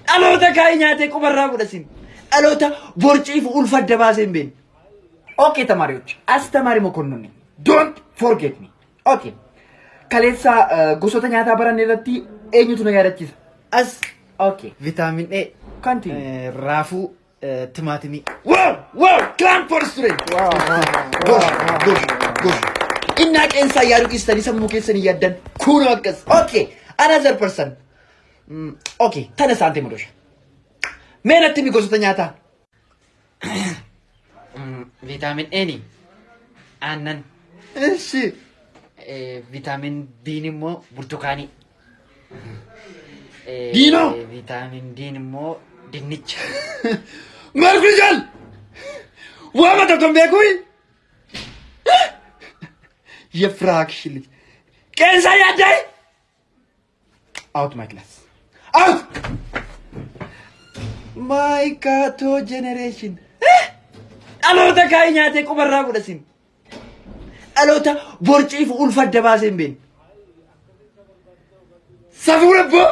Dhaloota kaayinyaatee qubarraa godhasin. Dhaloota borciif ulfadda baaseen beenu. Okay, ተማሪዎች አስተማሪ መኮንን ነኝ. Don't forget me. Okay. Kaleessa gosoota nyaataa baran irratti eenyutu na yaadachiisa? As. Okay. Vitamin A. Kanti. Raafuu timaatimii. Wow! Clap for student. Good. Inna qeensa yaadu qistani sammuu keessanii yaaddan kun akkas. Okay. Another person. Okay. Tana saante mudosha. Meenatti mi gosoota nyaataa? Vitamin A ni aannan. Eshi. Vitamin D ni mo burtukaani. Dino. Vitamin D ni mo dinnicha. Margrijal. Wama ta tombe kui. Yefrakshili. Kensa yadai. Out my class. Out. My Kato generation. Dhaloota kaayinyaatee qubarraa godhasin. Dhaloota borciif ulfadda baaseen beenu. Safuu rabboo.